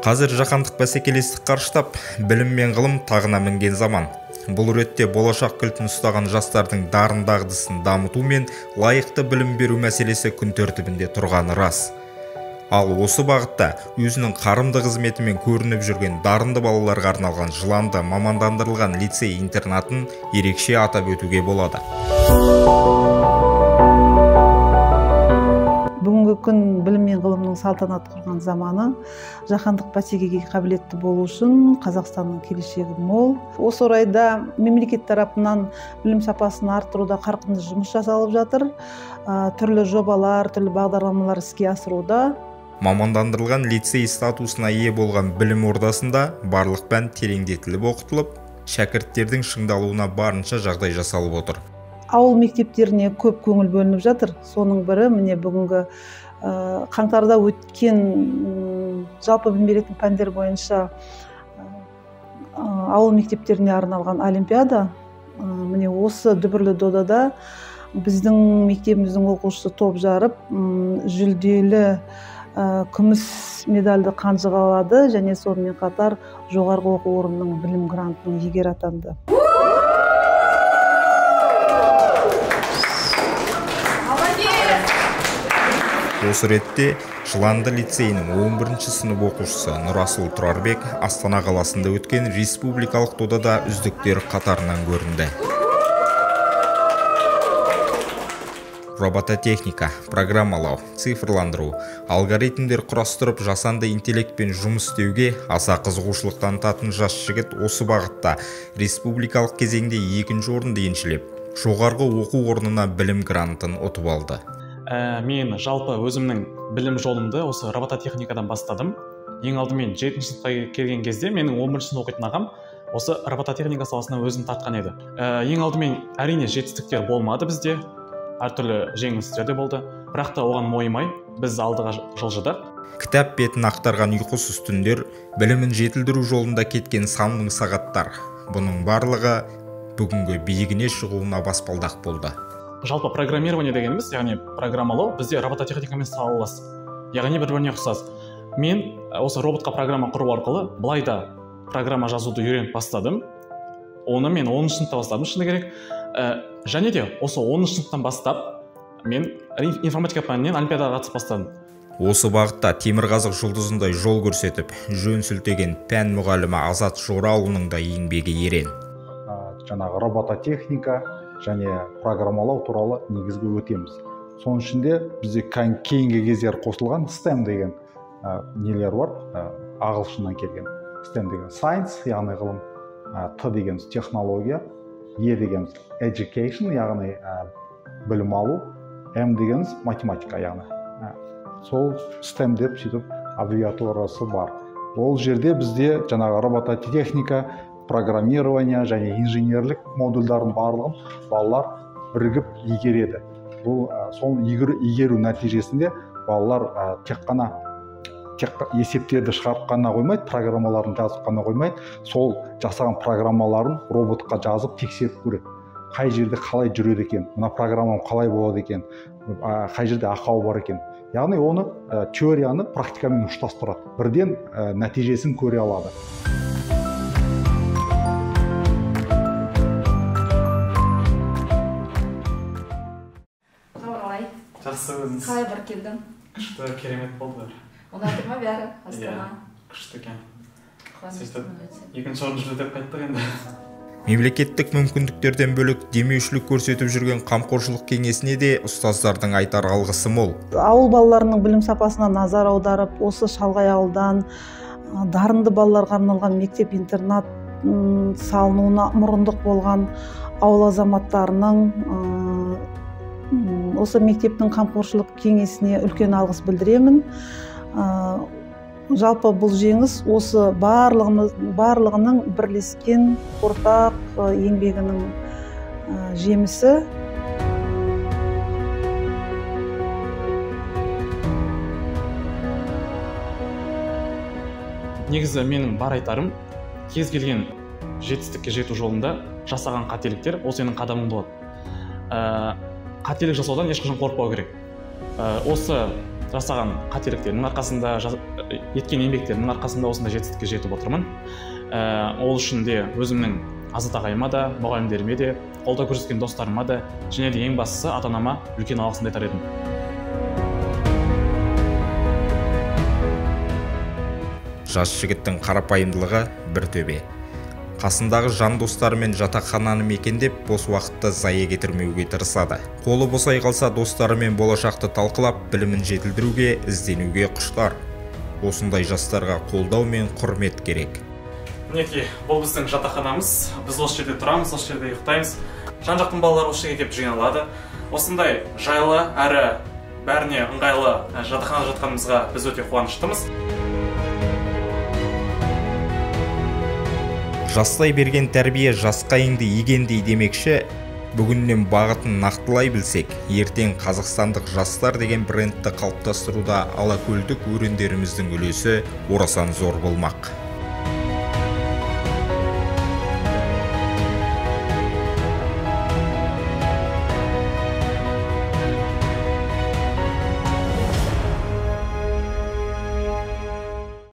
Қазір жаһандық бәсекелестік қарыштап, білім мен ғылым тағына мінген заман. Бұл ретте болашақ кілтін ұстаған жастардың дарын дағдысын дамыту мен лайықты білім беру мәселесі күн тәртібінде тұрғаны рас. Ал осы бағытта өзінің қарымды қызметімен көрініп жүрген дарынды балаларға арналған Жыланды мамандандырылған лицей-интернатын ерекше атап өтуге болады. Бүгінгі күн білім мен ғылымның салтанат құрған заманы, жаһандық бәсекеге қабілетті болу үшін Қазақстанның келешегі мол. Осы орайда мемлекет тарапынан білім сапасын арттыруда қарқынды жұмыс жасалып жатыр. Түрлі жобалар, түрлі бағдарламалар іске асыруда. Мамандандырылған лицей статусына ие болған білім ордасында барлық пән тереңдетіліп оқытылып, шәкірттердің шыңдалуына барынша жағдай жасалып отыр. Ауыл мектептеріне көп көңіл бөлініп жатыр. Соның бірі міне бүгінгі қаңтарда өткен жалпы білім беретін пәндер бойынша ауыл мектептеріне арналған олимпиада. Міне осы дүбірлі додада біздің мектебіміздің оқушысы топ жарып, жүлделі күміс медальді қанжығалады және сонымен қатар жоғарғы оқу орнының білім грантының иегері атанды. Осы ретте Жыланды лицейінің 11-ші сынып оқушысы Нұрасыл Тұрарбек Астана қаласында өткен республикалық додада үздіктер қатарынан көрінді. Робототехника, программалау, цифрландыру, алгоритмдер құрастырып жасанды интеллектпен жұмыс істеуге аса қызығушылық танытатын жас жігіт осы бағытта республикалық кезеңде 2-ші орынды еншілеп, жоғарғы оқу орнына білім грантын ұтып алды. Мен жалпы өзімнің білім жолымды осы робототехникадан бастадым. Ең алдымен 7-ші сыныпқа келген кезде менің 11-ші сынып оқитын ағам осы робототехника саласына өзін тартқан еді. Ең алдымен әрине жетістіктер болмады бізде, әртүрлі жеңілістер де болды, бірақ та оған мойымай біз алдыға жылжыдық. Кітап бетін ақтарған ұйқысыз түндер, білімін жетілдіру жолында кеткен сан мың сағаттар. Бұның барлығы бүгінгі биігіне шығуына баспалдақ болды. Жалпы программирование дегеніміз, яғни программалау бізде робототехникамен салалас. Яғни бір-біріне ұқсас. Мен осы роботқа программа құру арқылы былай да программа жазуды үйреніп бастадым. Оны мен 10-ші сыныпта бастадым, шыны керек. Және де осы 10-ші сыныптан бастап мен информатика пәнінен олимпиадаға қатысып бастадым. Осы бағытта темірқазық жұлдызындай жол көрсетіп, жөн сілтеген пән мұғалімі Азат Жоралының да еңбегі ерен. Жаңағы робототехника және программалау туралы негізгі өтеміз. Соның ішінде бізде кейінгі кездер қосылған STEM деген нелер бар, ағылшыннан келген. STEM деген science, яғни ғылым, Т деген технология, Е деген education, яғни білім алу, М деген математика, яғни. Сол STEM деп сөйтіп аббревиатурасы бар. Ол жерде бізде жаңағы робототехника, программирование және инженерлік модульдардың барлығын балалар бірігіп игереді. Бұл сол игеру нәтижесінде балалар тек есептерді шығарып қана қоймайды, программаларын жазып қана қоймайды, сол жасаған программаларын роботқа жазып тексеріп көреді. Қай жерде қалай жүреді екен, мына программам қалай болады екен, қай жерде ақау бар екен. Яғни оны теорияны практикамен ұштастырады. Бірден нәтижесін көре алады. Жақсы өзіңіз. Қалай бар келдің? Күшті, керемет болды. Ұнады ма бәрі? Астана? Күшті екен. Екінші орын жүлдеп қайттық енді. Мемлекеттік мүмкіндіктерден бөлек демеушілік көрсетіп жүрген қамқоршылық кеңесіне де ұстаздардың айтар алғысы мол. Ауыл балаларының білім сапасына назар аударып, осы шалғай ауылдан дарынды балаларға арналған мектеп-интернат салынуына мұрындық болған ауыл азаматтарының осы мектептің қамқоршылық кеңесіне үлкен алғыс білдіремін. Жалпы бұл жеңіс осы барлығының бірлескен ортақ еңбегінің жемісі. Негізі менің бар айтарым, кез келген жетістікке жету жолында жасаған қателіктер ол сенің қадамың болады. Қателік жасаудан ешқашан қорықпау керек. Осы жасаған қателіктерінің арқасында, еткен еңбектерінің арқасында осындай жетістікке жетіп отырмын. Ол үшін де өзімнің Азат ағайыма да, мұғалімдеріме де, қолдау көрсеткен достарыма да, және де ең бастысы ата-анама үлкен алғысымды айтар едім. Жас жігіттің қарапайымдылығы бір төбе. Қасындағы жан достарымен жатақхананы мекендеп, бос уақытты зая кетірмеуге тырысады. Қолы босай қалса, достарымен болашақты талқылап, білімін жетілдіруге, ізденуге құштар. Осындай жастарға қолдау мен құрмет керек. Мінекей, бұл біздің жатақханамыз. Біз осы жерде тұрамыз, осы жерде ұйықтаймыз. Жан-жақтың балалары осы жерге келіп жиналады. Осындай жайлы әрі бәріне ыңғайлы жатақханада жатқанымызға біз өте қуаныштымыз. Жастай берген тәрбие жасқайыңды игендей демекші, бүгіннен бағытын нақтылай білсек, ертең қазақстандық жастар деген брендті қалыптастыруда алакөлдік өрендеріміздің үлесі орасан зор болмақ.